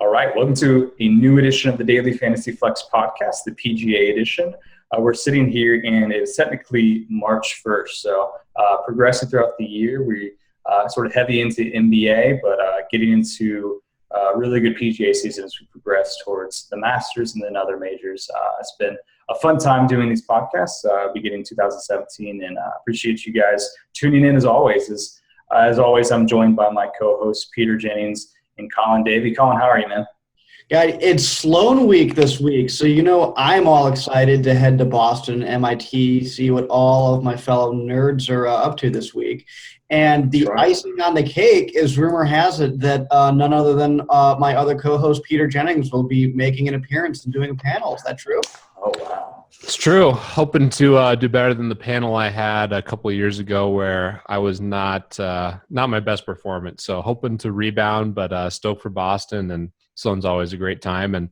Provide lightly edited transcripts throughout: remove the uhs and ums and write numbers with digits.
All right, welcome to a new edition of the Daily Fantasy Flex podcast, the PGA edition. We're sitting here and it's technically March 1st, so progressing throughout the year. We sort of heavy into NBA, but getting into really good PGA season as we progress towards the Masters and then other majors. It's been a fun time doing these podcasts, beginning 2017, and appreciate you guys tuning in as always. As always, I'm joined by my co-hosts, Peter Jennings and Colin Davy. Colin, how are you, man? Guy, it's Sloan week this week, so I'm all excited to head to Boston, MIT, see what all of my fellow nerds are up to this week. And the icing on the cake is, rumor has it, that none other than my other co-host, Peter Jennings, will be making an appearance and doing a panel. Is that true? Oh, wow. It's true. Hoping to do better than the panel I had a couple of years ago where I was not my best performance. So hoping to rebound, but stoked for Boston, and Sloan's always a great time. And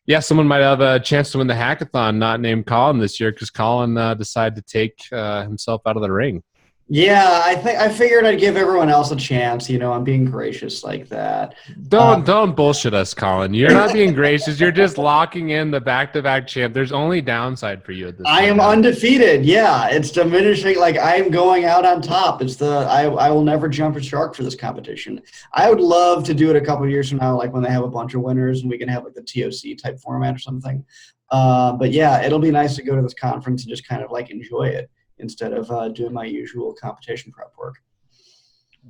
yeah, someone might have a chance to win the hackathon, not named Colin this year, because Colin decided to take himself out of the ring. Yeah, I figured I'd give everyone else a chance. I'm being gracious like that. Don't bullshit us, Colin. You're not being gracious. You're just locking in the back-to-back champ. There's only downside for you at this I am undefeated. Yeah, it's diminishing. Like, I am going out on top. I will never jump a shark for this competition. I would love to do it a couple of years from now, like when they have a bunch of winners and we can have like the TOC type format or something. But yeah, it'll be nice to go to this conference and just kind of like enjoy it, instead of doing my usual competition prep work.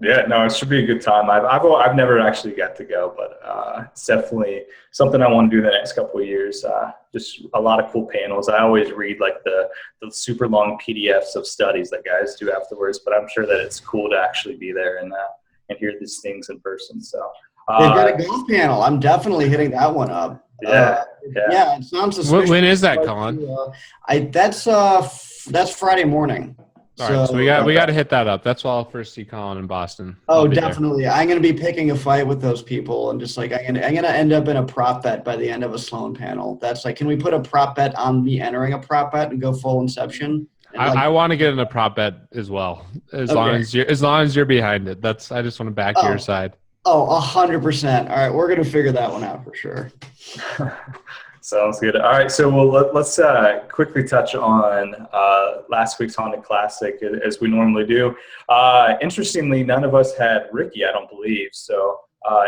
Yeah, no, it should be a good time. I've never actually got to go, but it's definitely something I want to do the next couple of years. Just a lot of cool panels. I always read like the super long PDFs of studies that guys do afterwards, but I'm sure that it's cool to actually be there and hear these things in person. So they've got a golf panel. I'm definitely hitting that one up. Yeah. It sounds suspicious. When is that, Colin? That's Friday morning. All right, so we got to hit that up. That's why I'll first see Colin in Boston. Oh, definitely. There. I'm going to be picking a fight with those people, and just like I'm going to end up in a prop bet by the end of a Sloan panel. That's like, can we put a prop bet on me entering a prop bet and go full inception? I want to get in a prop bet as well, as long as you're behind it. I just want to back your side. Oh, 100%. All right, we're going to figure that one out for sure. Sounds good. All right, so let's quickly touch on last week's Honda Classic, as we normally do. Interestingly, none of us had Ricky, I don't believe. So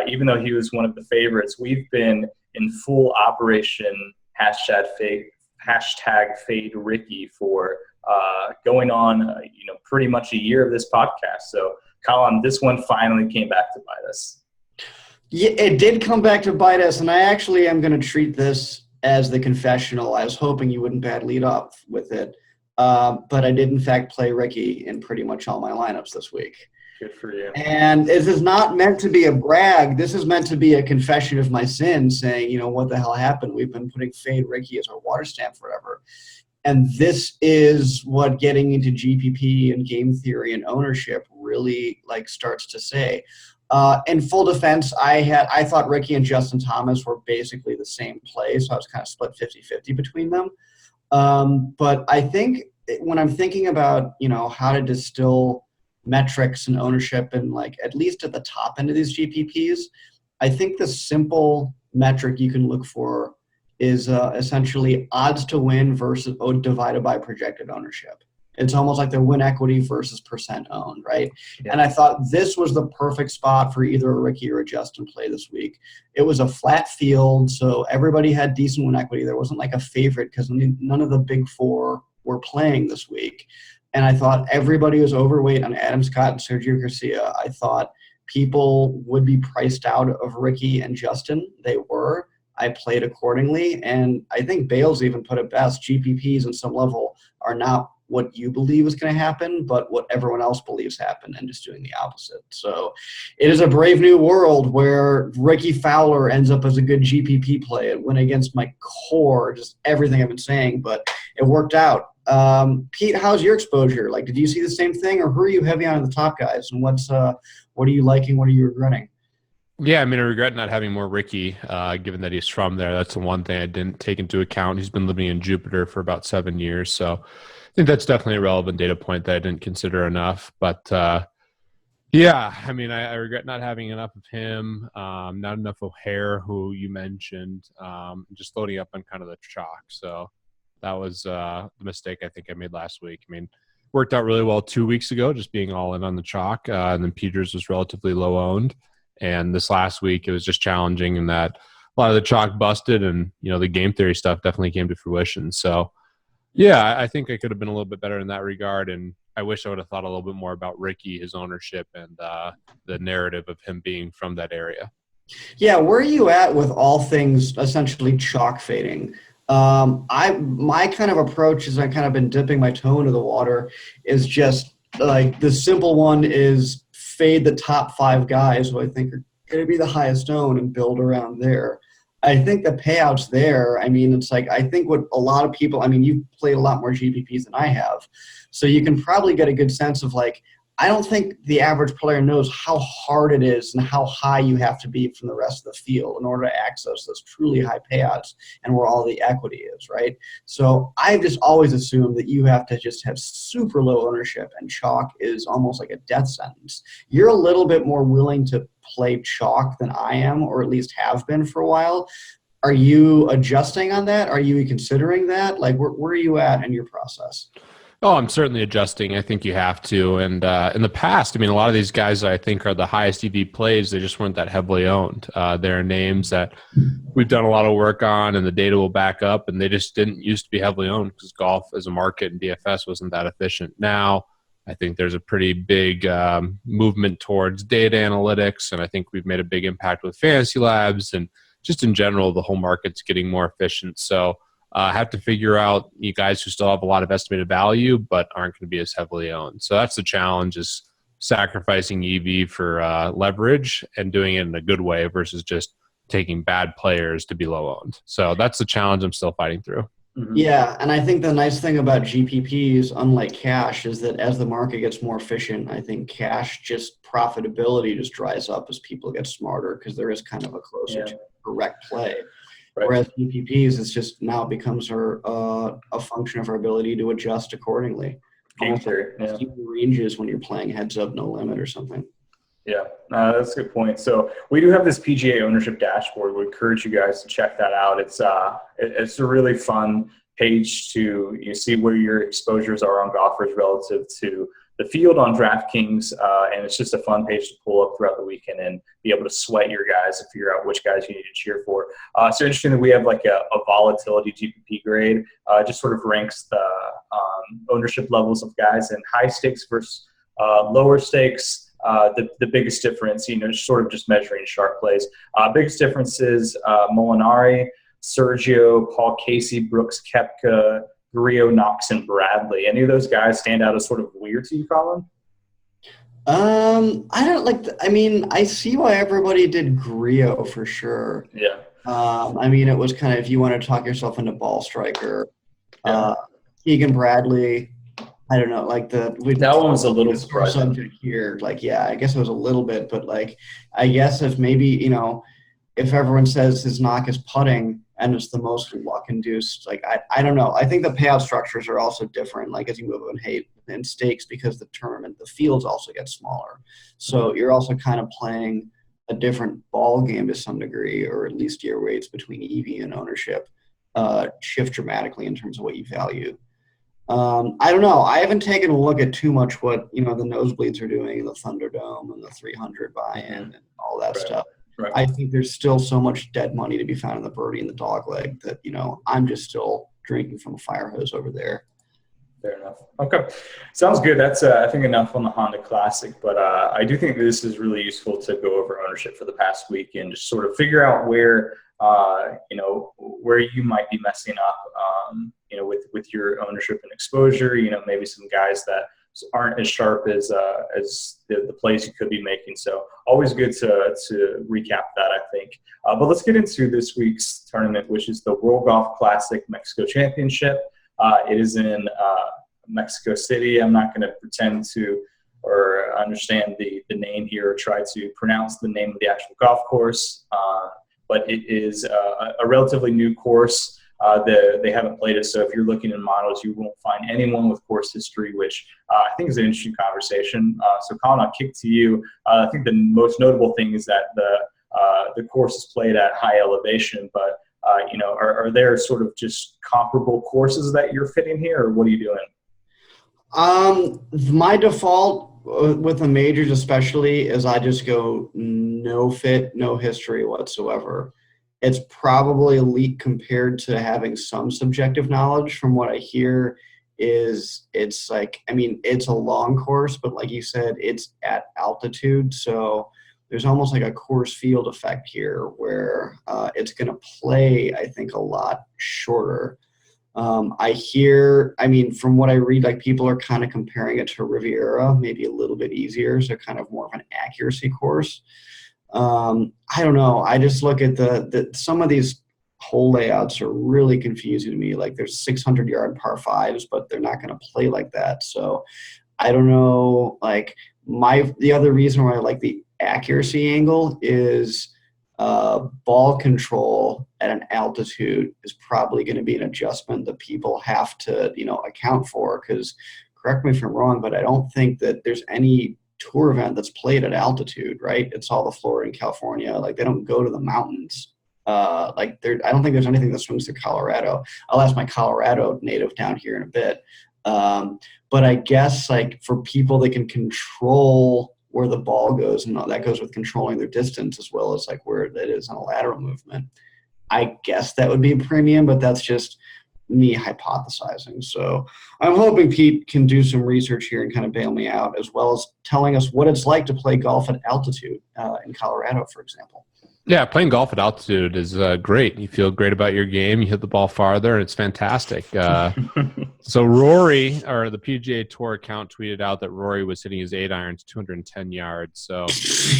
even though he was one of the favorites, we've been in full operation hashtag fade Ricky for going on pretty much a year of this podcast. So Colin, this one finally came back to bite us. Yeah, it did come back to bite us, and I actually am going to treat this as the confessional. I was hoping you wouldn't bad lead up with it, but I did in fact play Ricky in pretty much all my lineups this week. Good for you. And this is not meant to be a brag. This is meant to be a confession of my sin, saying, what the hell happened? We've been putting fade Ricky as our water stamp forever. And this is what getting into GPP and game theory and ownership really starts to say. In full defense, I thought Ricky and Justin Thomas were basically the same play, so I was kind of split 50-50 between them. But I think when I'm thinking about, how to distill metrics and ownership and at least at the top end of these GPPs, I think the simple metric you can look for is essentially odds to win versus divided by projected ownership. It's almost like their win equity versus percent owned, right? Yeah. And I thought this was the perfect spot for either a Ricky or a Justin play this week. It was a flat field, so everybody had decent win equity. There wasn't a favorite because none of the big four were playing this week. And I thought everybody was overweight on Adam Scott and Sergio Garcia. I thought people would be priced out of Ricky and Justin. They were. I played accordingly. And I think Bales even put it best. GPPs on some level are not what you believe is going to happen, but what everyone else believes happened, and just doing the opposite. So it is a brave new world where Ricky Fowler ends up as a good GPP play. It went against my core, just everything I've been saying, but it worked out. Pete, how's your exposure? Did you see the same thing, or who are you heavy on the top guys? And what are you liking? What are you regretting? Yeah, I regret not having more Ricky, given that he's from there. That's the one thing I didn't take into account. He's been living in Jupiter for about 7 years, so I think that's definitely a relevant data point that I didn't consider enough. But Yeah, I mean, I regret not having enough of him, not enough O'Hare, who you mentioned, just loading up on kind of the chalk. So that was the mistake I think I made last week. I mean, worked out really well 2 weeks ago, just being all in on the chalk, and then Peters was relatively low owned. And this last week, it was just challenging in that a lot of the chalk busted, and the game theory stuff definitely came to fruition. So yeah, I think I could have been a little bit better in that regard, and I wish I would have thought a little bit more about Ricky, his ownership, and the narrative of him being from that area. Yeah, where are you at with all things essentially chalk fading? My kind of approach is I've kind of been dipping my toe into the water is just like the simple one is fade the top 5 guys who I think are going to be the highest owned and build around there. I think the payouts there, I mean, it's like, I think what a lot of people, I mean, you've played a lot more GPPs than I have. So you can probably get a good sense of like, I don't think the average player knows how hard it is and how high you have to be from the rest of the field in order to access those truly high payouts and where all the equity is, right? So I've just always assumed that you have to just have super low ownership and chalk is almost like a death sentence. You're a little bit more willing to play chalk than I am, or at least have been for a while. Are you adjusting on that? Are you considering that? Like, where are you at in your process? Oh, I'm certainly adjusting. I think you have to. And in the past, I mean, a lot of these guys I think are the highest EV plays. They just weren't that heavily owned. There are names that we've done a lot of work on and the data will back up, and they just didn't used to be heavily owned because golf as a market and DFS wasn't that efficient. Now, I think there's a pretty big movement towards data analytics, and I think we've made a big impact with FantasyLabs, and just in general, the whole market's getting more efficient. So have to figure out you guys who still have a lot of estimated value but aren't going to be as heavily owned. So that's the challenge, is sacrificing EV for leverage and doing it in a good way versus just taking bad players to be low owned. So that's the challenge I'm still fighting through. Yeah, and I think the nice thing about GPPs, unlike cash, is that as the market gets more efficient, I think cash just profitability just dries up as people get smarter because there is kind of a closer to correct play. Right. Whereas GPPs, it's just now becomes a function of our ability to adjust accordingly. Game theory, ranges when you're playing heads up, no limit or something. Yeah, that's a good point. So we do have this PGA ownership dashboard. We encourage you guys to check that out. It's a really fun page to see where your exposures are on golfers relative to the field on DraftKings, and it's just a fun page to pull up throughout the weekend and be able to sweat your guys and figure out which guys you need to cheer for. So interesting that we have like a volatility GPP grade. Just sort of ranks the ownership levels of guys in high stakes versus lower stakes. The biggest difference, sort of just measuring sharp plays. Biggest difference is Molinari, Sergio, Paul Casey, Brooks Koepka, Grillo, Knox, and Bradley. Any of those guys stand out as sort of weird to you, Colin? I don't like. I see why everybody did Grillo for sure. Yeah. It was kind of, if you want to talk yourself into ball striker, Keegan Bradley. I don't know, that one was a little surprising. Subject here, I guess it was a little bit, but I guess if maybe if everyone says his knock is putting and it's the most luck-induced, I don't know. I think the payout structures are also different, as you move in stakes, because the fields also get smaller. So you're also kind of playing a different ball game to some degree, or at least your weights between EV and ownership shift dramatically in terms of what you value. I don't know. I haven't taken a look at too much what the nosebleeds are doing in the Thunderdome and the 300 buy-in and all that stuff. Right. I think there's still so much dead money to be found in the birdie and the dog leg that I'm just still drinking from a fire hose over there. Fair enough. Okay, sounds good. That's I think enough on the Honda Classic, but I do think this is really useful to go over ownership for the past week and just sort of figure out where where you might be messing up, with your ownership and exposure. Maybe some guys that aren't as sharp as the plays you could be making. So always good to recap that, I think. But let's get into this week's tournament, which is the World Golf Classic Mexico Championship. It is in Mexico City. I'm not going to pretend to or understand the name here or try to pronounce the name of the actual golf course. But it is a relatively new course. they haven't played it. So if you're looking in models, you won't find anyone with course history, which I think is an interesting conversation. So Colin, I'll kick to you. I think the most notable thing is that the course is played at high elevation, but are there sort of just comparable courses that you're fitting here, or what are you doing? My default with the majors especially is I just go no fit, no history whatsoever. It's probably elite compared to having some subjective knowledge. From what I hear is it's like, I mean, it's a long course, but like you said, it's at altitude. So there's almost like a course field effect here where it's going to play, I think, a lot shorter. I hear, I mean, from what I read, like people are kind of comparing it to Riviera, maybe a little bit easier, so kind of more of an accuracy course. I don't know. I just look at some of these hole layouts are really confusing to me. Like there's 600-yard par fives, but they're not going to play like that. So I don't know. Like the other reason why I like the accuracy angle is ball control at an altitude is probably going to be an adjustment that people have to, account for. Because correct me if I'm wrong, but I don't think that there's any tour event that's played at altitude, right? It's all the Florida and California. Like they don't go to the mountains. I don't think there's anything that swings to Colorado. I'll ask my Colorado native down here in a bit. But I guess like for people that can control where the ball goes, and that goes with controlling their distance as well as like where it is on a lateral movement, I guess that would be a premium, but that's just me hypothesizing. So I'm hoping Pete can do some research here and kind of bail me out, as well as telling us what it's like to play golf at altitude in Colorado, for example. Yeah, playing golf at altitude is great. You feel great about your game. You hit the ball farther, and it's fantastic. So Rory, or the PGA Tour account, tweeted out that Rory was hitting his 8-irons 210 yards. So,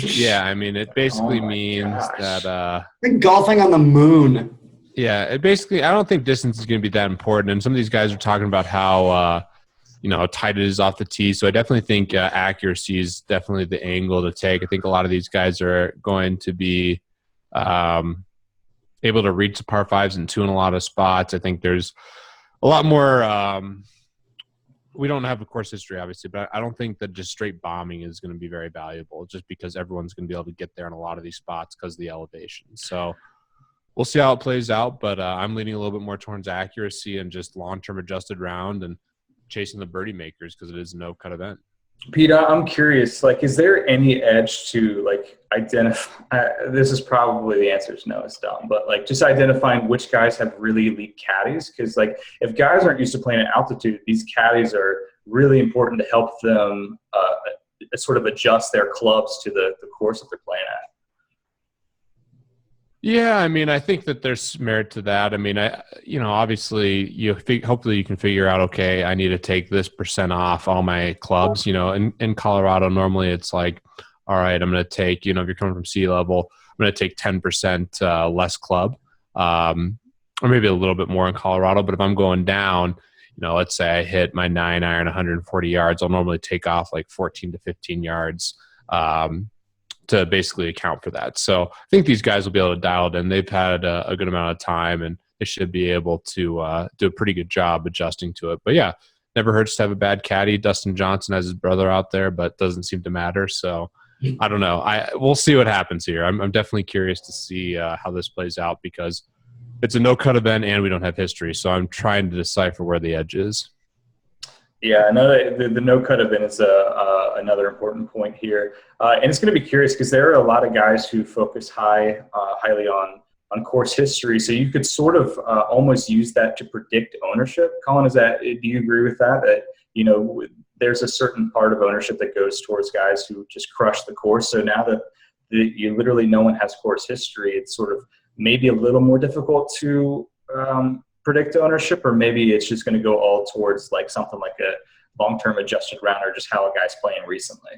yeah, I mean, it basically means that golfing on the moon. Yeah, I don't think distance is going to be that important. And some of these guys are talking about how how tight it is off the tee. So I definitely think accuracy is definitely the angle to take. I think a lot of these guys are going to be able to reach the par fives and two in a lot of spots. I think there's a lot more. We don't have a course history, obviously, but I don't think that just straight bombing is going to be very valuable, just because everyone's going to be able to get there in a lot of these spots because of the elevation. So we'll see how it plays out, but I'm leaning a little bit more towards accuracy and just long-term adjusted round and chasing the birdie makers because it is a no-cut event. Pete, I'm curious, like, is there any edge to, like, identify – this is probably the answer is no, it's dumb, but, like, just identifying which guys have really elite caddies? Because, like, if guys aren't used to playing at altitude, these caddies are really important to help them sort of adjust their clubs to the course that they're playing at. Yeah, I mean, I think that there's merit to that. I mean, obviously, hopefully you can figure out, okay, I need to take this % off all my clubs. In Colorado, normally it's like, all right, I'm going to take, if you're coming from sea level, I'm going to take 10% less club, or maybe a little bit more in Colorado. But if I'm going down, let's say I hit my 9-iron 140 yards, I'll normally take off like 14 to 15 yards. To basically account for that. So I think these guys will be able to dial it in. They've had a good amount of time, and they should be able to do a pretty good job adjusting to it. But, yeah, never hurts to have a bad caddy. Dustin Johnson has his brother out there, but doesn't seem to matter. So I don't know. We'll see what happens here. I'm definitely curious to see how this plays out because it's a no-cut event and we don't have history. So I'm trying to decipher where the edge is. Yeah, the no-cut event is another important point here. And it's going to be curious because there are a lot of guys who focus highly on course history. So you could sort of almost use that to predict ownership. Colin, do you agree with that? That, there's a certain part of ownership that goes towards guys who just crush the course. So now that literally no one has course history, it's sort of maybe a little more difficult to predict ownership, or maybe it's just going to go all towards like something like a long-term adjusted round or just how a guy's playing recently.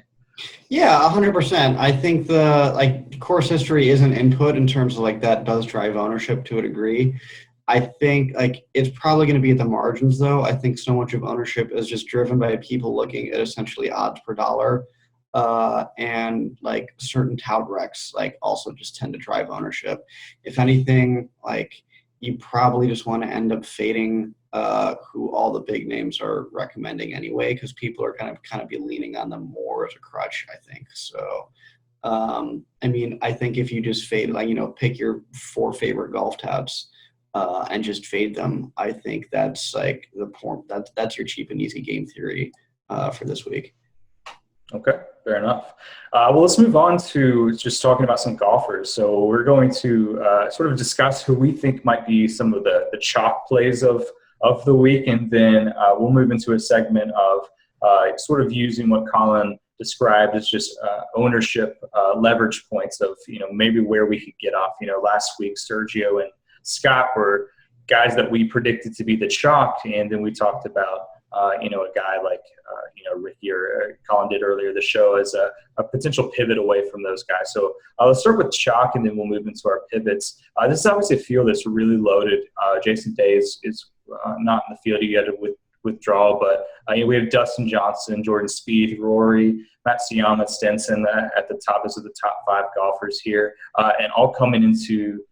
Yeah, 100%. I think the course history is an input in terms of like that does drive ownership to a degree. I think like it's probably going to be at the margins though. I think so much of ownership is just driven by people looking at essentially odds per dollar, and like certain tout recs like also just tend to drive ownership. If anything, like you probably just want to end up fading who all the big names are recommending anyway, because people are kind of be leaning on them more as a crutch, I think. So, I mean, I think if you just fade, like, pick your 4 favorite golf touts and just fade them, I think that's like that's your cheap and easy game theory for this week. Okay, fair enough. Well, let's move on to just talking about some golfers. So we're going to sort of discuss who we think might be some of the chalk plays of the week, and then we'll move into a segment of sort of using what Colin described as just ownership leverage points of, maybe where we could get off. Last week, Sergio and Scott were guys that we predicted to be the chalk, and then we talked about a guy like, Ricky or Colin did earlier the show as a potential pivot away from those guys. So let's start with chalk, and then we'll move into our pivots. This is obviously a field that's really loaded. Jason Day is not in the field. He had a withdrawal, but we have Dustin Johnson, Jordan Spieth, Rory, Matsuyama, Stenson at the top. Those are the top 5 golfers here, and all coming into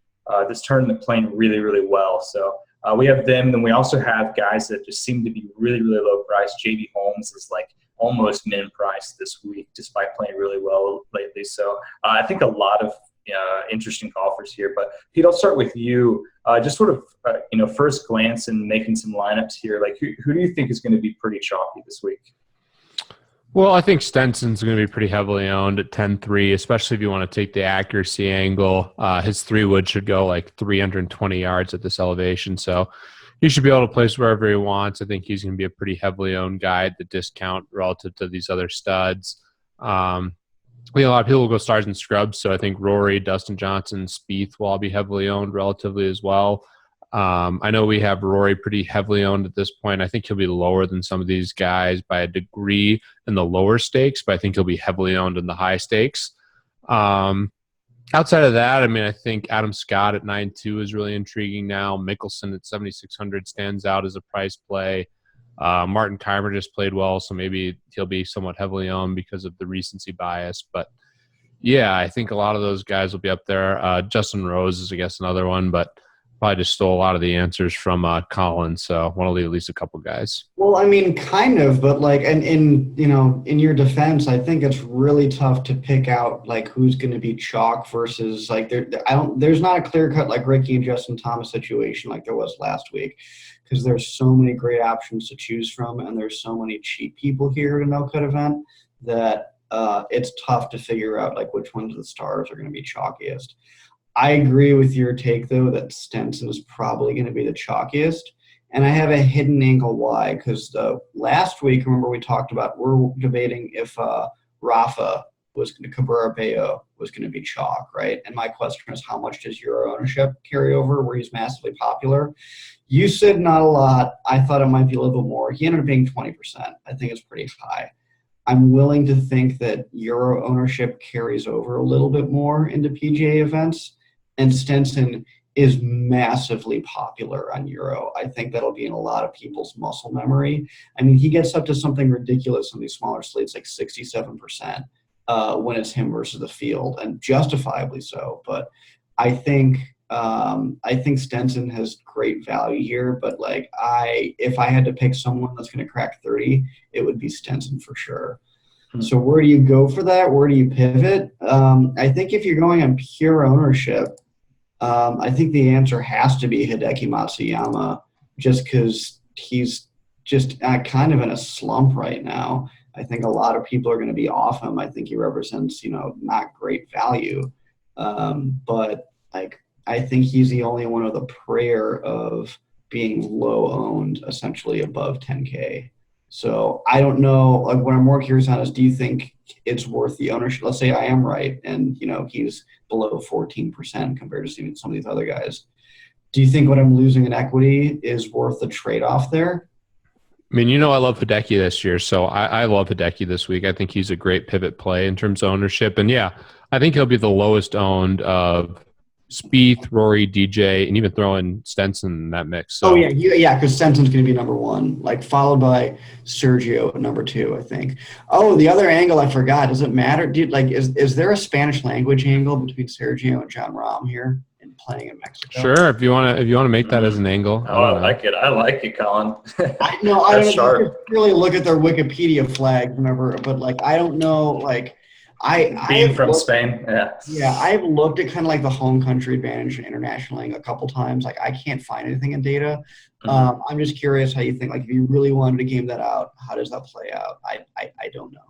this tournament playing really, really well. So we have them, and then we also have guys that just seem to be really, really low priced. JB Holmes is like almost min price this week, despite playing really well lately. So I think a lot of interesting golfers here. But Pete, I'll start with you. Just sort of, first glance and making some lineups here. Like, who do you think is going to be pretty chalky this week? Well, I think Stenson's going to be pretty heavily owned at 10-3, especially if you want to take the accuracy angle. His 3-wood should go like 320 yards at this elevation, so he should be able to place wherever he wants. I think he's going to be a pretty heavily owned guy at the discount relative to these other studs. A lot of people will go stars and scrubs, so I think Rory, Dustin Johnson, Spieth will all be heavily owned relatively as well. I know we have Rory pretty heavily owned at this point. I think he'll be lower than some of these guys by a degree in the lower stakes, but I think he'll be heavily owned in the high stakes. Outside of that, I mean, I think Adam Scott at 9.2 is really intriguing now. Mickelson at 7,600 stands out as a price play. Martin Keimer just played well, so maybe he'll be somewhat heavily owned because of the recency bias. But, yeah, I think a lot of those guys will be up there. Justin Rose is, I guess, another one, but probably just stole a lot of the answers from Colin, so I want to leave at least a couple guys. Well, I mean, kind of, but like, and in your defense, I think it's really tough to pick out like who's going to be chalk versus like there's not a clear cut like Ricky and Justin Thomas situation like there was last week, because there's so many great options to choose from, and there's so many cheap people here at a no cut event that it's tough to figure out like which ones of the stars are going to be chalkiest. I agree with your take, though, that Stenson is probably going to be the chalkiest. And I have a hidden angle why, because last week, remember we talked about, we're debating if Rafa Cabrera Bello was going to be chalk, right? And my question is, how much does Euro ownership carry over where he's massively popular? You said not a lot. I thought it might be a little bit more. He ended up being 20%. I think it's pretty high. I'm willing to think that Euro ownership carries over a little bit more into PGA events. And Stenson is massively popular on Euro. I think that'll be in a lot of people's muscle memory. I mean, he gets up to something ridiculous on these smaller slates, like 67% when it's him versus the field, and justifiably so. But I think Stenson has great value here. But like, if I had to pick someone that's going to crack 30, it would be Stenson for sure. So where do you go for that? Where do you pivot? I think if you're going on pure ownership, I think the answer has to be Hideki Matsuyama, just because he's just kind of in a slump right now. I think a lot of people are going to be off him. I think he represents, not great value. But like, I think he's the only one with a prayer of being low owned, essentially above 10K. So I don't know, like, what I'm more curious on is, do you think it's worth the ownership? Let's say I am right and, he's below 14% compared to some of these other guys. Do you think what I'm losing in equity is worth the trade-off there? I mean, I love Hideki this year, so I love Hideki this week. I think he's a great pivot play in terms of ownership. And, yeah, I think he'll be the lowest owned of Spieth, Rory, DJ, and even throw in Stenson in that mix. So. Oh, yeah, because Stenson's going to be number 1, like followed by Sergio at number 2, I think. Oh, the other angle I forgot. Does it matter? Dude, like, is there a Spanish language angle between Sergio and John Rahm here playing in Mexico. Sure, if you want to make that as an angle. Oh, I like it. I like it, Colin. I don't really look at their Wikipedia flag whenever, but like I don't know, like being from Spain, yeah, I've looked at kind of like the home country advantage and internationaling a couple times. Like I can't find anything in data. I'm just curious how you think. Like if you really wanted to game that out, how does that play out? I don't know.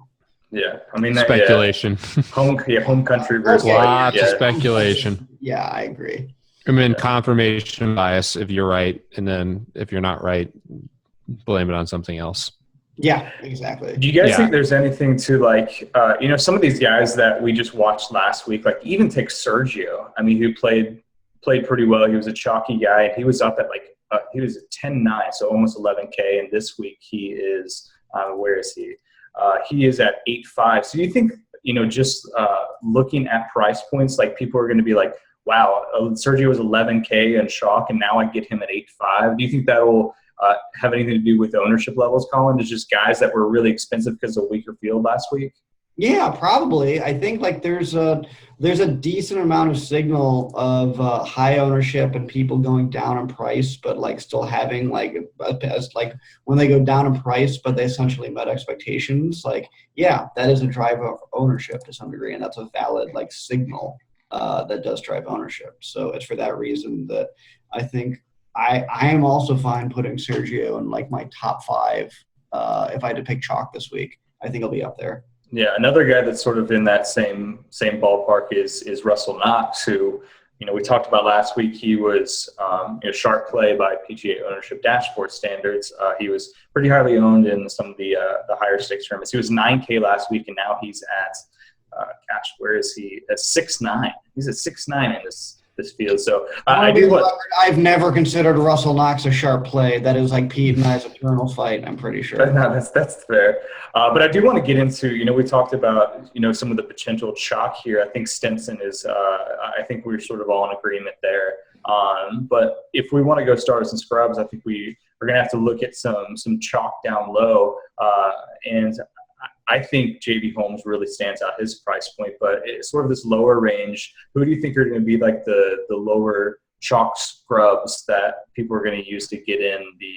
Yeah, I mean speculation. Home country versus lots of speculation. Yeah, I agree. I mean, confirmation bias if you're right, and then if you're not right, blame it on something else. Yeah, exactly. Do you guys think there's anything to like, some of these guys that we just watched last week, like even take Sergio. I mean, who played pretty well. He was a chalky guy, and he was up at he was at 10-9, so almost 11K. And this week he is, where is he? He is at 8.5. So you think, just looking at price points, like people are going to be like, wow, Sergio was 11K and chalk, and now I get him at 8.5. Do you think that will have anything to do with ownership levels, Colin? There's just guys that were really expensive because of a weaker field last week? Yeah, probably. I think like there's a decent amount of signal of high ownership and people going down in price, but like still having like when they go down in price, but they essentially met expectations. Like, yeah, that is a drive of ownership to some degree, and that's a valid like signal that does drive ownership. So it's for that reason that I think I am also fine putting Sergio in like my top 5. If I had to pick chalk this week, I think he'll be up there. Yeah, another guy that's sort of in that same ballpark is Russell Knox, who, we talked about last week. He was sharp play by PGA ownership dashboard standards. He was pretty highly owned in some of the higher stakes tournaments. He was 9K last week, and now he's at where is he? At 6.9. He's at 6.9 in this field. So I've never considered Russell Knox a sharp play. That is like Pete and I's eternal fight, I'm pretty sure. No, that's fair. But I do want to get into, we talked about, some of the potential chalk here. I think Stinson is, I think we're sort of all in agreement there. But if we want to go stars and scrubs, I think we're going to have to look at some chalk down low. And I think J.B. Holmes really stands out his price point, but it's sort of this lower range. Who do you think are going to be like the lower chalk scrubs that people are going to use to get in the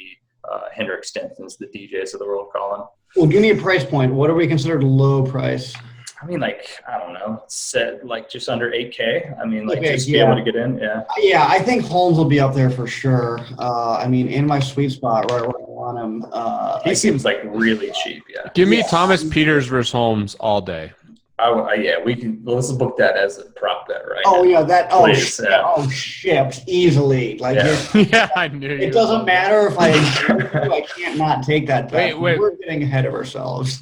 Hendrick Stinsons, the DJs of the world, Colin? Well, give me a price point. What are we considered low price? I mean, like, I don't know, set like just under 8K. I mean, like just be able to get in. Yeah. Yeah, I think Holmes will be up there for sure. I mean, in my sweet spot right where I want him. He seems like really cheap. Yeah. Give me Thomas Peters versus Holmes all day. We can. Let's book that as a prop bet, right? Oh now. Yeah, that. Please, Shit, easily. Like, yeah, I knew. It doesn't matter if I can't not take that bet. Wait. We're getting ahead of ourselves.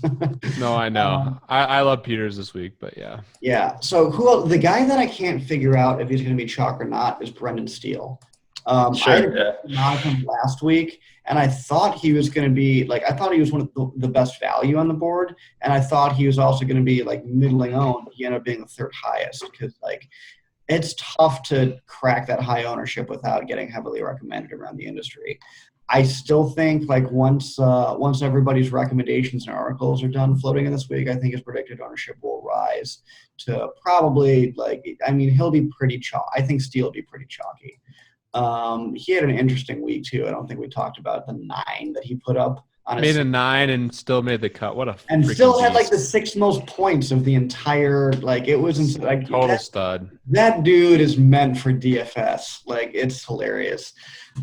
No, I know. I love Peters this week, but yeah. Yeah. So the guy that I can't figure out if he's going to be chalk or not is Brendan Steele. I had not him last week, and I thought he was going to be I thought he was one of the best value on the board, and I thought he was also going to be like middling owned. He ended up being the 3rd highest because it's tough to crack that high ownership without getting heavily recommended around the industry. I still think once everybody's recommendations and articles are done floating in this week, I think his predicted ownership will rise to probably he'll be pretty chalky. I think Steele will be pretty chalky. He had an interesting week too. I don't think we talked about the 9 that he put up on made a 9 and still made the cut. What a and still had like the 6th most points of the entire it wasn't like total stud. That dude is meant for DFS. It's hilarious.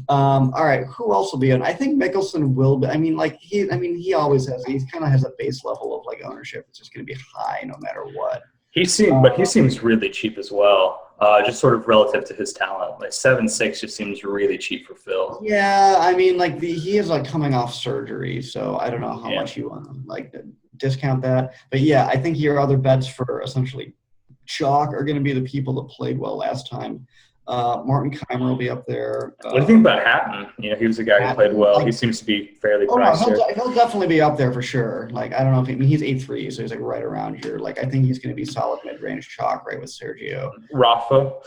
All right, who else will be on? I think Mickelson will be. He always has. He kind of has a base level of ownership. It's just going to be high no matter what. He seems really cheap as well. Just sort of relative to his talent, 7.6 just seems really cheap for Phil. Yeah, he is coming off surgery, so I don't know how much you want to discount that. But yeah, I think your other bets for essentially chalk are going to be the people that played well last time. Martin Keimer will be up there. What do you think about Hatton? He was a guy who played well. He seems to be fairly priced here. He'll definitely be up there for sure. I don't know if he's 8.3, so he's right around here. I think he's going to be solid mid-range chalk right with Sergio. Rafa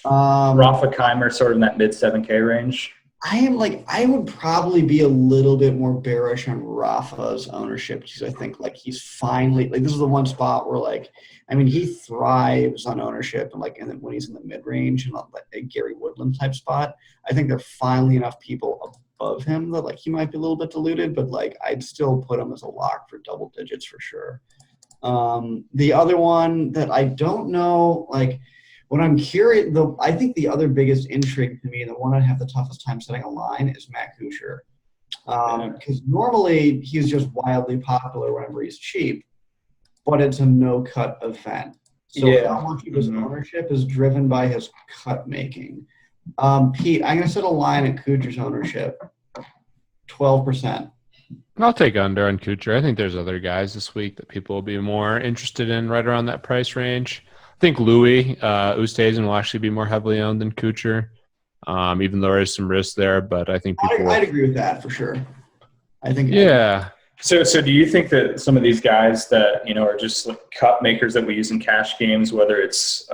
Keimer sort of in that mid 7K range. I would probably be a little bit more bearish on Rafa's ownership because I think like he's finally like this is the one spot where like he thrives on ownership and then when he's in the mid range and like a Gary Woodland type spot, I think there are finally enough people above him that like he might be a little bit diluted, but like I'd still put him as a lock for double digits for sure. The other one that I don't know, like what I'm curious, I think the other biggest intrigue to me, the one I have the toughest time setting a line is Matt Kuchar. Because normally he's just wildly popular whenever he's cheap, but it's a no-cut event. So how much of his ownership is driven by his cut making? Pete, I'm going to set a line at Kuchar's ownership, 12%. I'll take under on Kuchar. I think there's other guys this week that people will be more interested in right around that price range. I think Louis Oosthuizen will actually be more heavily owned than Kuchar, even though there is some risk there. But I think people I'd agree with that for sure. I think So do you think that some of these guys that are just like cut makers that we use in cash games, whether it's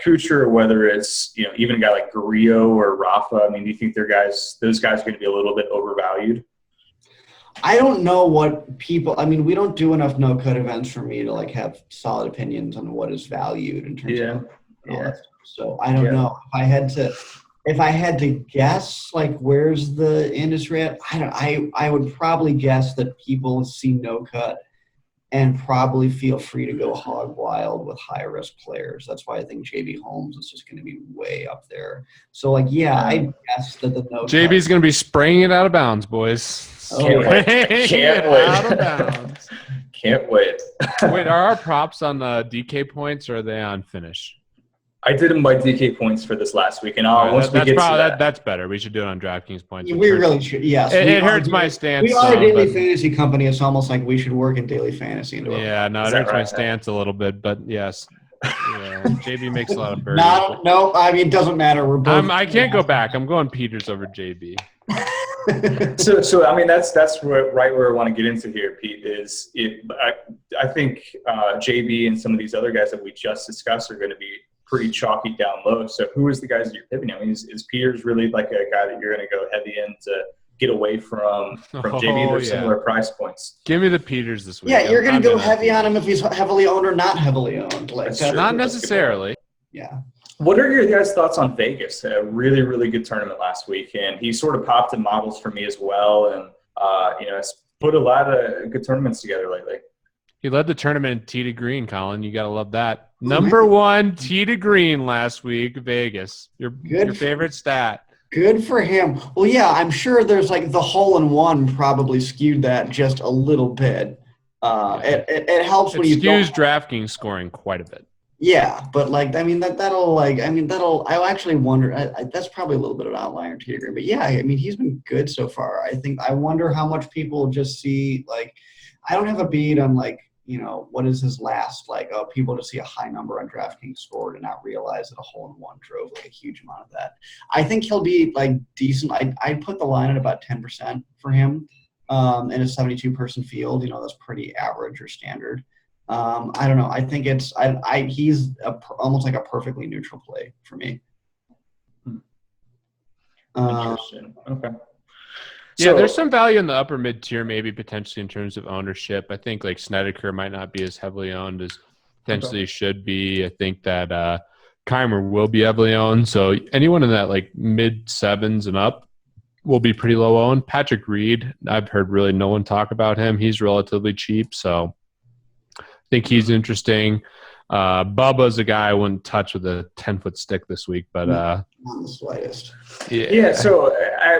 Kuchar or whether it's even a guy like Grillo or Rafa, do you think those guys are going to be a little bit overvalued? I don't know what people. We don't do enough no-cut events for me to like have solid opinions on what is valued in terms of all that stuff. So I don't know if I had to guess like where's the industry at. I would probably guess that people see no-cut and probably feel free to go hog wild with high-risk players. That's why I think JB Holmes is just going to be way up there. So I guess that the no-cut. JB's going to be spraying it out of bounds, boys. Can't wait. Out of bounds. Can't wait. Wait, are our props on the DK points or are they on finish? I did them by DK points for this last week, and that's better. We should do it on DraftKings points. We really should. Yes, it hurts my stance. We are a daily fantasy company. It's almost like we should work in daily fantasy. It hurts my stance a little bit, but yes. JB makes a lot of birdies. It doesn't matter. We're both. I can't go back. I'm going Peters over JB. So that's right where I want to get into here, Pete. I think JB and some of these other guys that we just discussed are going to be pretty chalky down low. So who is the guys that you're pivoting? Is Peters really like a guy that you're going to go heavy in to get away from JB? They're similar price points. Give me the Peters this week. Yeah, you're going to go heavy on him if he's heavily owned or not heavily owned. Like not necessarily. Yeah. What are your guys' thoughts on Vegas? A really, really good tournament last week, and he sort of popped in models for me as well, and has put a lot of good tournaments together lately. He led the tournament in tee to green, Colin. You got to love that. Number one tee to green last week, Vegas. Your favorite stat. Good for him. Well, yeah, I'm sure there's like the hole-in-one probably skewed that just a little bit. It helps when you skews DraftKings scoring quite a bit. Yeah, but I'll actually wonder. That's probably a little bit of an outlier to agree. But yeah, he's been good so far. I wonder how much people just see like. I don't have a beat on like what is his last people to see a high number on DraftKings scored and not realize that a hole-in-one drove like a huge amount of that. I think he'll be like decent. I'd put the line at about 10% for him in a 72-person field. That's pretty average or standard. I don't know. I think he's almost like a perfectly neutral play for me. Interesting. Okay. Yeah, there's some value in the upper mid-tier maybe potentially in terms of ownership. I think like Snedeker might not be as heavily owned as potentially should be. I think that Keimer will be heavily owned. So anyone in that like mid-sevens and up will be pretty low owned. Patrick Reed, I've heard really no one talk about him. He's relatively cheap, so I think he's interesting. Bubba's a guy I wouldn't touch with a 10-foot stick this week, but not the slightest. Yeah. So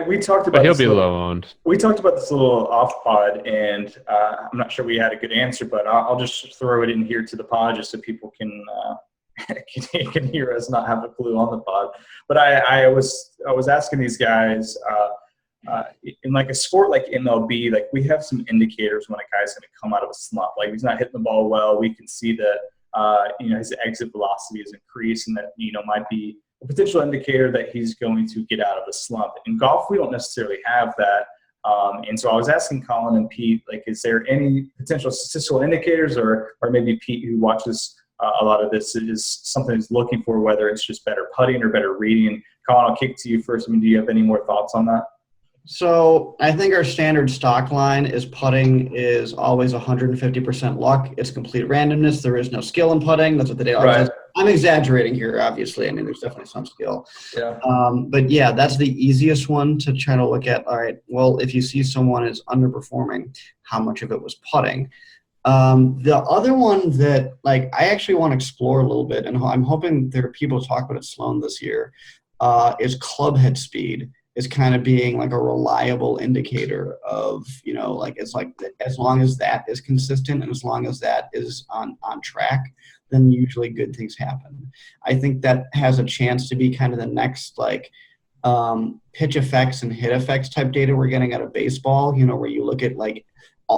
we talked about. But he'll be low owned. We talked about this little off pod, and I'm not sure we had a good answer, but I'll just throw it in here to the pod just so people can hear us not have a clue on the pod. But I was asking these guys in like a sport like MLB, like we have some indicators when a guy's going to come out of a slump. Like he's not hitting the ball well. We can see that. His exit velocity is increased, and that might be a potential indicator that he's going to get out of a slump. In golf, we don't necessarily have that, and so I was asking Colin and Pete, like, is there any potential statistical indicators, or maybe Pete, who watches a lot of this is something he's looking for, whether it's just better putting or better reading. Colin, I'll kick to you first. I mean, do you have any more thoughts on that? So I think our standard stock line is putting is always 150% luck. It's complete randomness. There is no skill in putting. That's what the data says. I'm exaggerating here, obviously. I mean, there's definitely some skill. Yeah. But yeah, that's the easiest one to try to look at. All right, well, if you see someone is underperforming, how much of it was putting? The other one that like I actually want to explore a little bit, and I'm hoping there are people to talk about at Sloan this year, is club head speed. Is kind of being like a reliable indicator of, you know, like it's like as long as that is consistent and as long as that is on track, then usually good things happen. I think that has a chance to be kind of the next like pitch effects and hit effects type data we're getting out of baseball, you know, where you look at like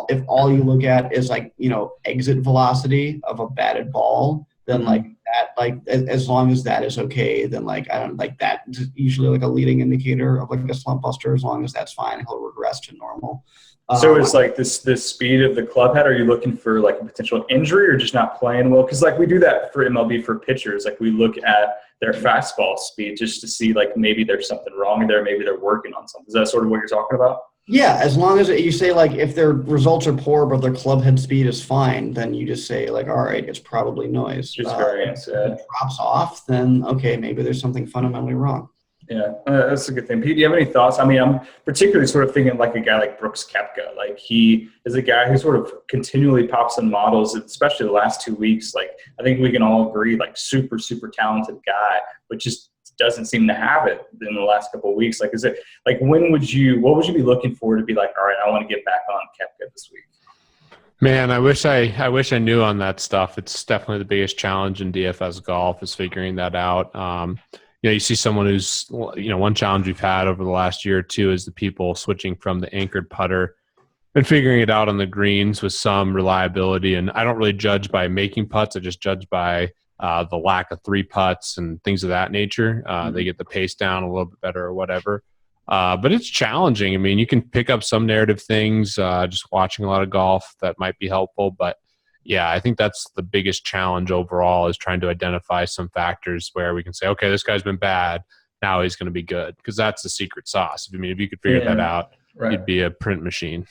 if all you look at is like, you know, exit velocity of a batted ball, then like that, like as long as that is okay, then like I don't like that is usually like a leading indicator of like a slump buster. As long as that's fine, he'll regress to normal. So it's like this speed of the club head. Are you looking for like a potential injury or just not playing well? Because like we do that for MLB for pitchers. Like we look at their fastball speed just to see like maybe there's something wrong there. Maybe they're working on something. Is that sort of what you're talking about? Yeah, as long as you say like if their results are poor but their club head speed is fine, then you just say like, all right, it's probably noise. Just variance. If it drops off, then okay, maybe there's something fundamentally wrong. Yeah, that's a good thing. Pete, do you have any thoughts? I mean, I'm particularly sort of thinking like a guy like Brooks Koepka. Like he is a guy who sort of continually pops in models, especially the last 2 weeks. Like I think we can all agree, like super, super talented guy, but just doesn't seem to have it in the last couple of weeks. Like, is it like what would you be looking for to be like, all right, I want to get back on Koepka this week? Man, I wish I knew on that stuff. It's definitely the biggest challenge in DFS golf is figuring that out. You know, you see someone who's, you know, one challenge we've had over the last year or two is the people switching from the anchored putter and figuring it out on the greens with some reliability. And I don't really judge by making putts. I just judge by the lack of three putts and things of that nature. They get the pace down a little bit better or whatever. But it's challenging. I mean, you can pick up some narrative things just watching a lot of golf that might be helpful. But, yeah, I think that's the biggest challenge overall is trying to identify some factors where we can say, okay, this guy's been bad. Now he's going to be good because that's the secret sauce. I mean, if you could figure that out, you'd be a print machine.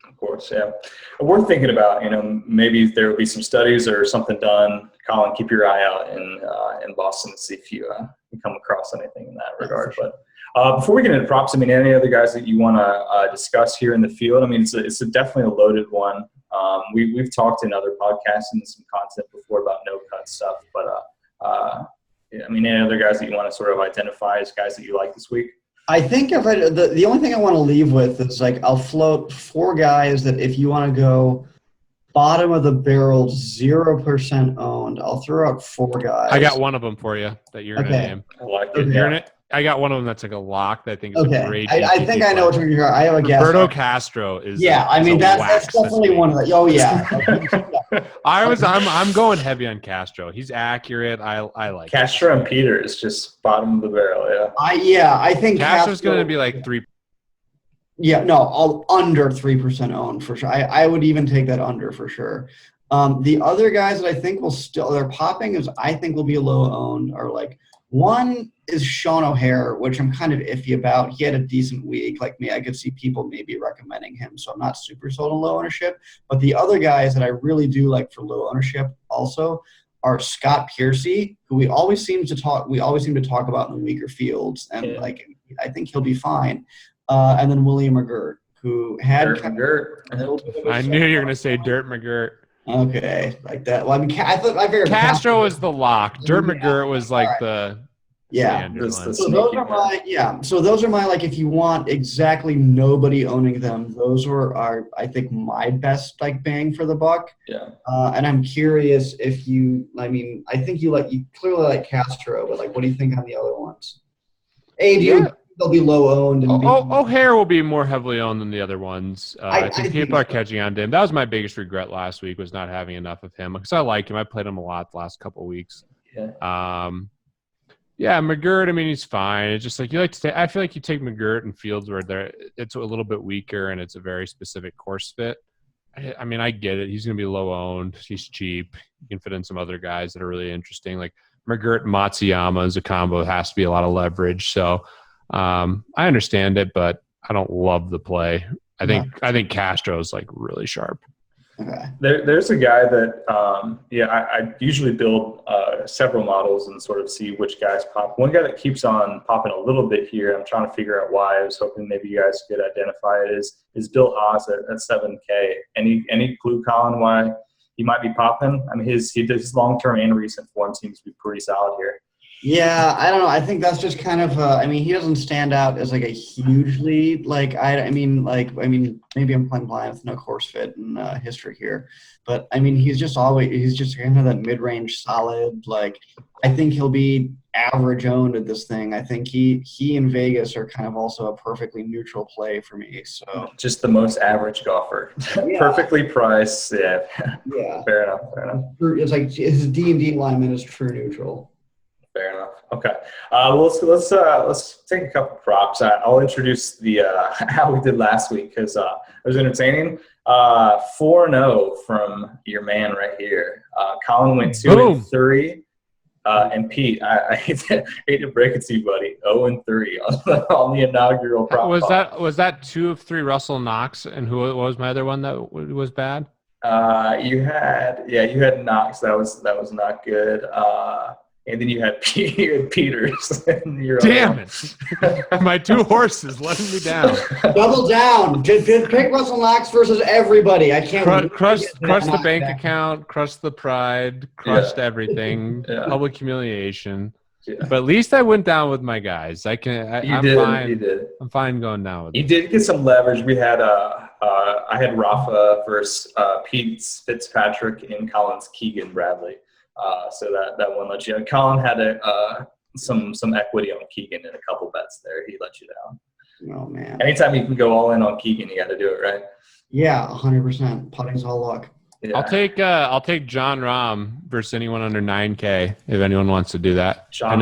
Of course, yeah. Worth thinking about, you know, maybe there will be some studies or something done. Colin, keep your eye out in Boston to see if you can come across anything in that regard. But before we get into props, I mean, any other guys that you want to discuss here in the field? I mean, it's definitely a loaded one. We've talked in other podcasts and some content before about no-cut stuff. But, yeah, I mean, any other guys that you want to sort of identify as guys that you like this week? I think the only thing I want to leave with is like I'll float 4 guys that if you want to go bottom of the barrel, 0% owned, I'll throw out 4 guys. I got one of them for you that you're going to name. I like it. I got one of them that's like a lock that I think is a great. I think I know what you're talking about. I have a guess. Roberto Castro is. Yeah, I mean that's definitely one of the. Oh yeah. I'm going heavy on Castro. He's accurate. I like Castro and Peter is just bottom of the barrel. Yeah. I think Castro's going to be like 3. Yeah, no, all under 3% owned for sure. I would even take that under for sure. The other guys that I think they're popping is I think will be low owned are like one is Sean O'Hare, which I'm kind of iffy about. He had a decent week. Like me, I could see people maybe recommending him, so I'm not super sold on low ownership. But the other guys that I really do like for low ownership also are Scott Piercy, who we always seem to talk about in the weaker fields, and like I think he'll be fine. And then William McGirt, who had I knew you were going to say Dirt McGirt. Okay, like that. Well, I mean, I figured Castro was the lock. Dirt McGirt was like the So those are my like if you want exactly nobody owning them, those are I think my best like bang for the buck. Yeah. And I'm curious if you I think you clearly like Castro, but like what do you think on the other ones? They'll be low owned. O'Hare will be more heavily owned than the other ones. I think people are catching on to him. That was my biggest regret last week was not having enough of him because I like him. I played him a lot the last couple of weeks. Yeah. Yeah, McGirt. I mean, he's fine. It's just like I feel like you take McGirt in fields where it's a little bit weaker and it's a very specific course fit. I mean, I get it. He's going to be low owned. He's cheap. You can fit in some other guys that are really interesting. Like McGirt and Matsuyama as a combo. It has to be a lot of leverage. So I understand it, but I don't love the play. I think Castro's like really sharp. Okay. There's a guy that, I usually build several models and sort of see which guys pop. One guy that keeps on popping a little bit here, I'm trying to figure out why. I was hoping maybe you guys could identify it, is Bill Haas at 7K. Any clue, Colin, why he might be popping? I mean, his long-term and recent form seems to be pretty solid here. Yeah, I don't know. I think that's just kind of. He doesn't stand out as like a hugely like. Maybe I'm playing blind with no course fit and history here, but I mean, he's just kind of that mid-range solid. Like, I think he'll be average owned at this thing. I think he and Vegas are kind of also a perfectly neutral play for me. So just the most average golfer, yeah. Perfectly priced. Yeah, yeah. Fair enough. It's like his D&D alignment is true neutral. Fair enough. Okay. Let's take a couple props. I'll introduce the how we did last week because it was entertaining. 4-0 from your man right here. Colin went 2-3, and Pete, I hate to break it to you, buddy. 0-3 on the inaugural prop. Was that 2 of 3 Russell Knox, and who was my other one that was bad? You had Knox. That was not good. And then you had Peters. Damn it. My 2 horses letting me down. Double down. Just pick Russell Knox versus everybody. I can't. Crush the bank account, crush the pride, crushed everything, public humiliation. Yeah. But at least I went down with my guys. I'm fine. I'm fine going down with You did get some leverage. We had I had Rafa versus Pete Fitzpatrick and Colin's Keegan Bradley. So that one let you down. Colin had some equity on Keegan in a couple bets there. He let you down. Oh man! Anytime you can go all in on Keegan, you got to do it, right? Yeah, 100%. Putting's all luck. Yeah. I'll take John Rahm versus anyone under 9K if anyone wants to do that. I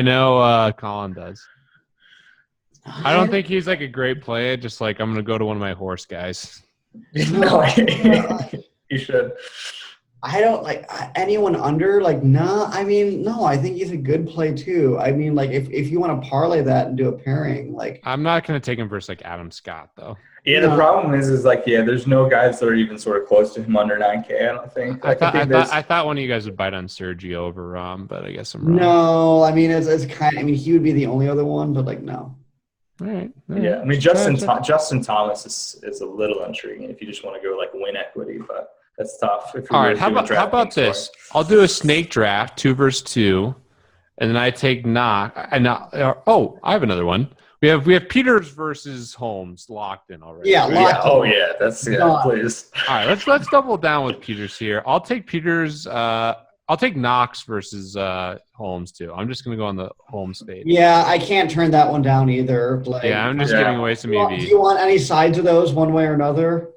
know. Colin does. I don't think he's like a great play. Just like I'm gonna go to one of my horse guys. No, you should. I don't like anyone under no. I mean, no. I think he's a good play too. I mean, like if you want to parlay that and do a pairing, I'm not gonna take him versus like Adam Scott though. Yeah, the problem is there's no guys that are even sort of close to him under 9K. I don't think. I thought one of you guys would bite on Sergio over Rahm, but I guess I'm wrong. No, I mean it's kind. I mean, he would be the only other one, but no. All right. Yeah, I mean Justin Thomas is a little intriguing if you just want to go win equity, but. That's tough. All right, how about this? I'll do a snake draft, 2 versus 2, and then I take Knock. I have another one. We have Peters versus Holmes locked in already. Yeah, right? Oh yeah, please. All right, let's double down with Peters here. I'll take Peters. I'll take Knox versus Holmes too. I'm just gonna go on the Holmes fade. Yeah, I can't turn that one down either. I'm just giving away some EV. Do you want any sides of those one way or another?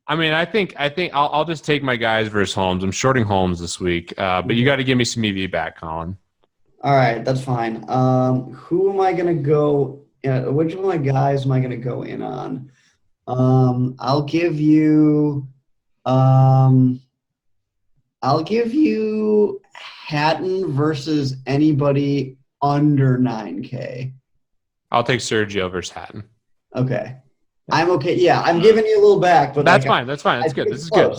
I mean, I think I'll just take my guys versus Holmes. I'm shorting Holmes this week, but you got to give me some EV back, Colin. All right, that's fine. Who am I going to go? Which one of my guys am I going to go in on? I'll give you Hatton versus anybody under 9K. I'll take Sergio versus Hatton. Okay. I'm okay. Yeah, I'm giving you a little back, but that's fine. That's fine. That's good. This is good.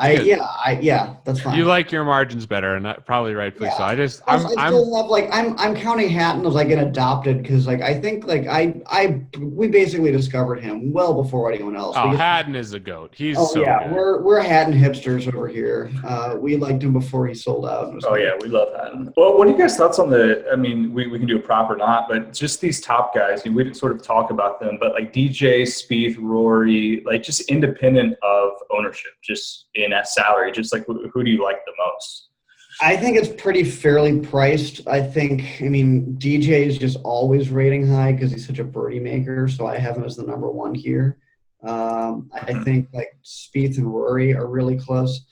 That's fine. You like your margins better, and probably rightfully so. I'm counting Hatton as an adopted because I think we basically discovered him well before anyone else. Oh, Hatton is a goat. He's good. We're Hatton hipsters over here. We liked him before he sold out. We love Hatton. Well, what are you guys' thoughts on we can do a prop or not, but just these top guys. We didn't sort of talk about them, but DJ, Spieth, Rory, just independent of ownership, just in that salary, just who do you like the most? I think it's pretty fairly priced. DJ is just always rating high because he's such a birdie maker, so I have him as the number 1 here. I think Spieth and Rory are really close.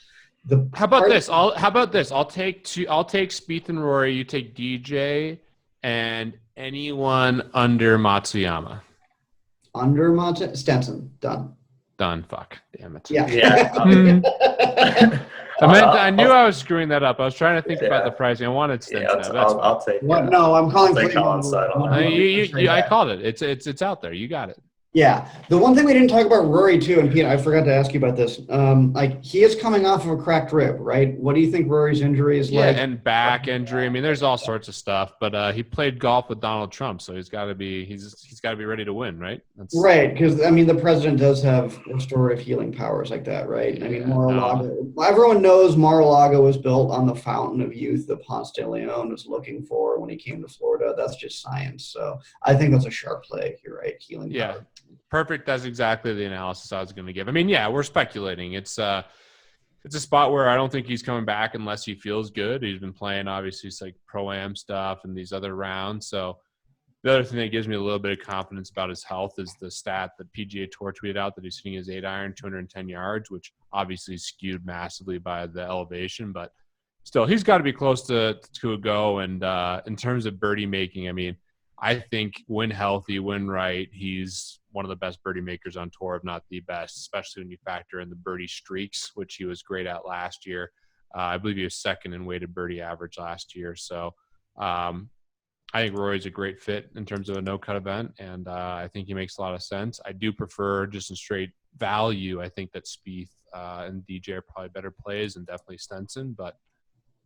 How about this? I'll take Spieth and Rory. You take DJ and anyone under Matsuyama. Under Matsuyama, Stenson, done. Done. Fuck. Damn it. Yeah. Yeah. I knew I was screwing that up. I was trying to think about the pricing. I wanted Stenson. Yeah, That's I'll take. What? No, I'm calling I'll take for Colin's side on that. I called it. It's out there. You got it. Yeah. The one thing we didn't talk about Rory too, and Pete, I forgot to ask you about this. Like he is coming off of a cracked rib, right? What do you think Rory's injury is like? Yeah, and back injury. I mean, there's all sorts of stuff. But he played golf with Donald Trump, so he's got to be ready to win, right? Right, because I mean, the president does have restorative healing powers like that, right? I mean, Mar-a-Lago. Everyone knows Mar-a-Lago was built on the fountain of youth that Ponce de Leon was looking for when he came to Florida. That's just science. So I think that's a sharp play. You're right, healing power. Perfect. That's exactly the analysis I was going to give. I mean, yeah, we're speculating. It's a spot where I don't think he's coming back unless he feels good. He's been playing, obviously, it's like Pro-Am stuff and these other rounds. So the other thing that gives me a little bit of confidence about his health is the stat that PGA Tour tweeted out that he's hitting his 8-iron 210 yards, which obviously is skewed massively by the elevation. But still, he's got to be close to a go. And in terms of birdie making, I mean, I think when healthy, when right, he's one of the best birdie makers on tour, if not the best, especially when you factor in the birdie streaks, which he was great at last year. I believe he was second in weighted birdie average last year. So I think Rory's a great fit in terms of a no-cut event, and I think he makes a lot of sense. I do prefer just in straight value. I think that Spieth and DJ are probably better plays, and definitely Stenson. But,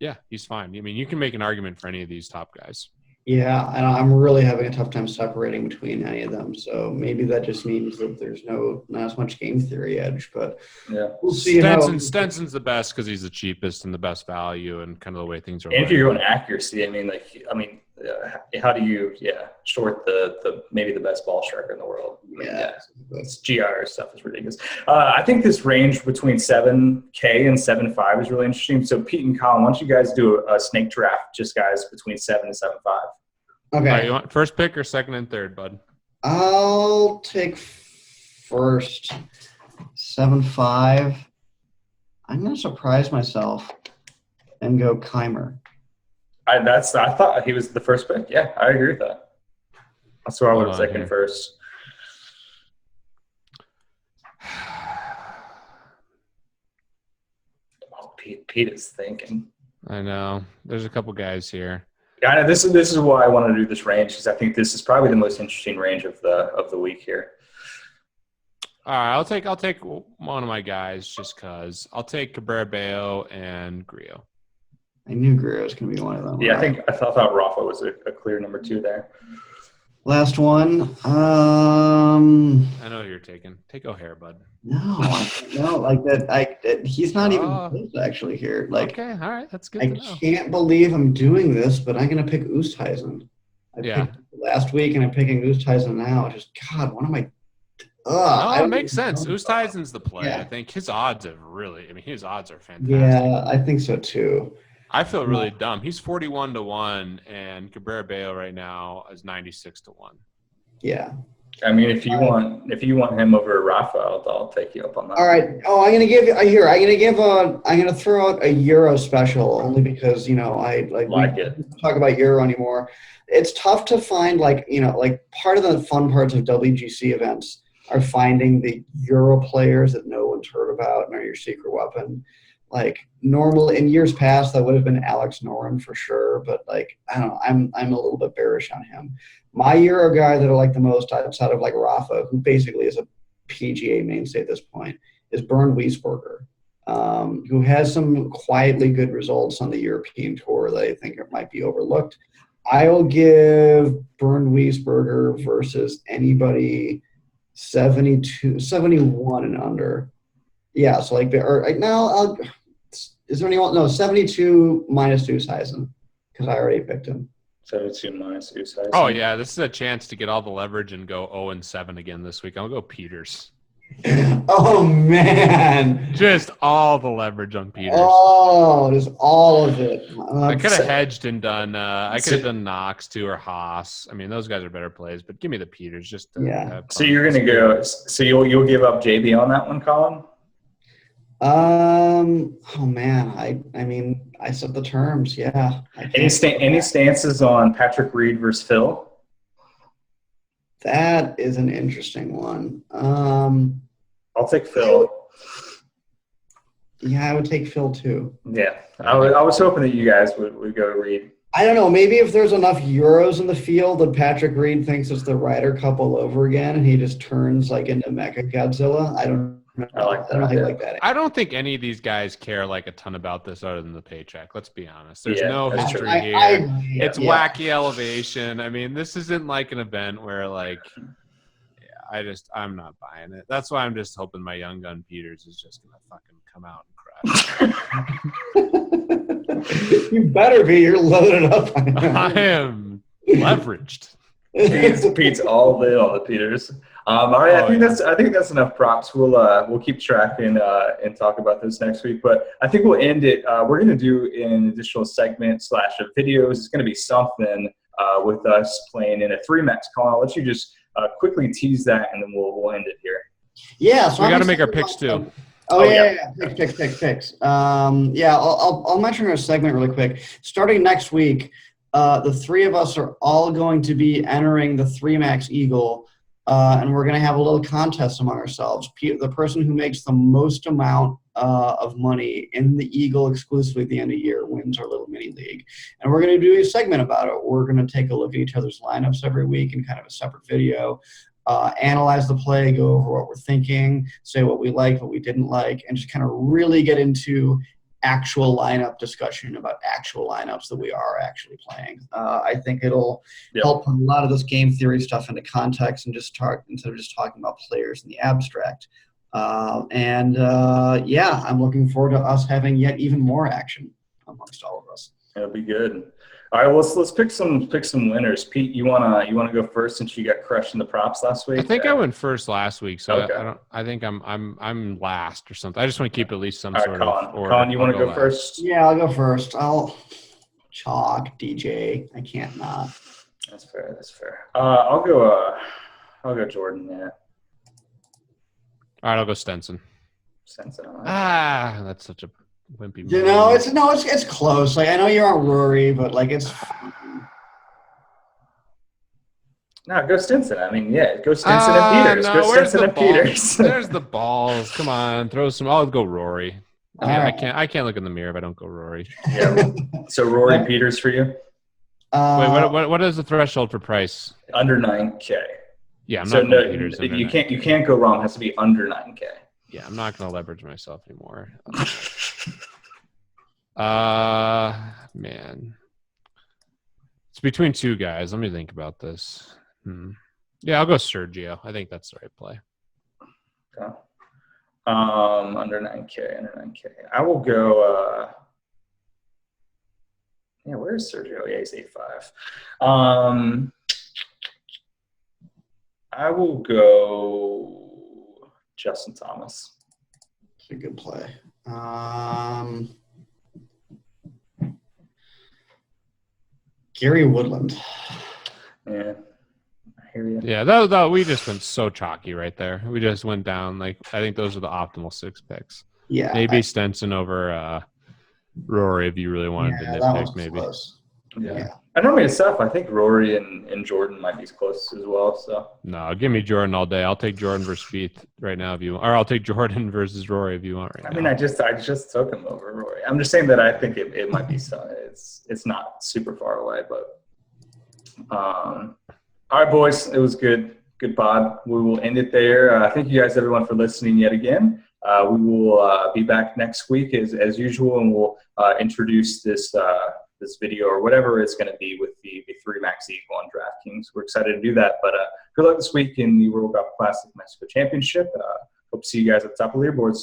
yeah, he's fine. I mean, you can make an argument for any of these top guys. Yeah, and I'm really having a tough time separating between any of them. So maybe that just means that there's not as much game theory edge, but we'll see. Stenson's the best because he's the cheapest and the best value and kind of the way things are. And if you're going accuracy, how do you short the maybe the best ball striker in the world? This GR stuff is ridiculous. I think this range between 7K and 7.5 is really interesting. So Pete and Colin, why don't you guys do a snake draft, just guys between 7 and 7.5? Okay. All right, you want first pick or second and third, bud? I'll take first 7.5. I'm going to surprise myself and go Keimer. I thought he was the first pick. Yeah, I agree with that. That's where I would have taken first. Oh, Pete is thinking. I know. There's a couple guys here. Yeah, I know. This is why I want to do this range, because I think this is probably the most interesting range of the week here. All right, I'll take one of my guys just because. I'll take Cabrera Bello and Grillo. I knew Grillo was going to be one of them. Yeah, right? I thought Rafa was a clear number 2 there. Last one. I know who you're taking. Take O'Hare, bud. No, like that. He's not even close actually here. Like, okay, all right, that's good. I can't believe I'm doing this, but I'm going to pick Oosthuizen. I picked last week, and I'm picking Oosthuizen now. Just God, what am I? It makes sense. Oosthuizen's the play. Yeah. I think his odds are fantastic. Yeah, I think so too. I feel really dumb. He's 41-1, and Cabrera Bello right now is 96-1. Yeah. I mean, if you want him over Rafa, I'll take you up on that. All right. Oh, I'm gonna throw out a Euro special only because we don't talk about Euro anymore. It's tough to find part of the fun parts of WGC events are finding the Euro players that no one's heard about and are your secret weapon. Like normal in years past, that would have been Alex Noren for sure, but I don't know. I'm a little bit bearish on him. My Euro guy that I like the most outside of Rafa, who basically is a PGA mainstay at this point, is Bernd Wiesberger, who has some quietly good results on the European tour that I think might be overlooked. I'll give Bernd Wiesberger versus anybody 71 and under. Yeah, so is there anyone? No, 72 minus Oosthuizen, because I already picked him. 72 minus Oosthuizen. Oh yeah, this is a chance to get all the leverage and go 0-7 again this week. I'll go Peters. Oh man, just all the leverage on Peters. Oh, just all of it. I could have hedged and done. I could have done Knox too or Haas. I mean, those guys are better plays, but give me the Peters. So you're gonna go. So you'll give up JB on that one, Colin? Oh man, I mean, I set the terms. Yeah. Any stances on Patrick Reed versus Phil? That is an interesting one. I'll take Phil. Yeah, I would take Phil too. Yeah, I was hoping that you guys would go Reed. I don't know. Maybe if there's enough Euros in the field that Patrick Reed thinks it's the Ryder Cup all over again, and he just turns like into Mecha Godzilla. I don't know. I don't think like that. I don't think any of these guys care like a ton about this other than the paycheck. Let's be honest. There's no history here. It's wacky elevation. I mean, this isn't like an event where like, I'm not buying it. That's why I'm just hoping my young gun Peters is just gonna fucking come out and crush. You better be. You're loaded up. I am leveraged. Pete's all in on the Peters. All right, I think that's enough props. We'll keep track and talk about this next week. But I think we'll end it. We're going to do an additional segment / of videos. It's going to be something with us playing in a 3-max. Colin, I'll let you just quickly tease that, and then we'll end it here. Yeah, so we got to make our picks too. Picks. I'll mention our segment really quick. Starting next week, the three of us are all going to be entering the 3-max Eagle, and we're going to have a little contest among ourselves. The person who makes the most amount of money in the Eagle exclusively at the end of the year wins our little mini league. And we're going to do a segment about it. We're going to take a look at each other's lineups every week in kind of a separate video. Analyze the play, go over what we're thinking, say what we liked, what we didn't like, and just kind of really get into actual lineup discussion about actual lineups that we are actually playing. I think it'll help put a lot of this game theory stuff into context and just instead of just talking about players in the abstract. I'm looking forward to us having yet even more action amongst all of us. That'll be good. All right, well, let's pick some winners. Pete, you wanna go first since you got crushed in the props last week? I think I went first last week, so okay. I think I'm last or something. I just want to keep at least some sort of order. Colin, you want to go first? Yeah, I'll go first. I'll chalk DJ. I can't not. That's fair. I'll go Jordan. Yeah. All right, I'll go Stenson. That's such a wimpy move. You know, it's close. Like I know you're on Rory, but like it's. No, go Stinson. I mean, go Stinson and Peters. No, go Stinson and Peters. There's the balls. Come on, throw some. I'll go Rory. I can't look in the mirror if I don't go Rory. Yeah. So Rory Peters for you. Wait, what is the threshold for price? Under 9K. Yeah, I'm not going Peters. You can't go wrong. It has to be under 9K. Yeah, I'm not going to leverage myself anymore. Man. It's between two guys. Let me think about this. Yeah, I'll go Sergio. I think that's the right play. Okay. Under 9K. I will go where's Sergio? Yeah, he's 8.5. I will go Justin Thomas. It's a good play. Gary Woodland. Yeah, I hear you. Yeah, that we just went so chalky right there. We just went down. Like I think those are the optimal 6 picks. Yeah, maybe Stenson over Rory if you really wanted to nitpick. Maybe. Close. Yeah. I know myself. I think Rory and Jordan might be close as well. So no, give me Jordan all day. I'll take Jordan versus Spieth right now if you want, or I'll take Jordan versus Rory if you want right now. I mean, I just took him over Rory. I'm just saying that I think it might be so. It's not super far away, but all right, boys, it was good pod. We will end it there. Thank you guys, everyone, for listening yet again. We will be back next week as usual, and we'll introduce this video or whatever it's going to be with the 3-max Eagle on DraftKings. We're excited to do that, but good luck this week in the World Golf Classic Mexico Championship. Hope to see you guys at the top of the leaderboards.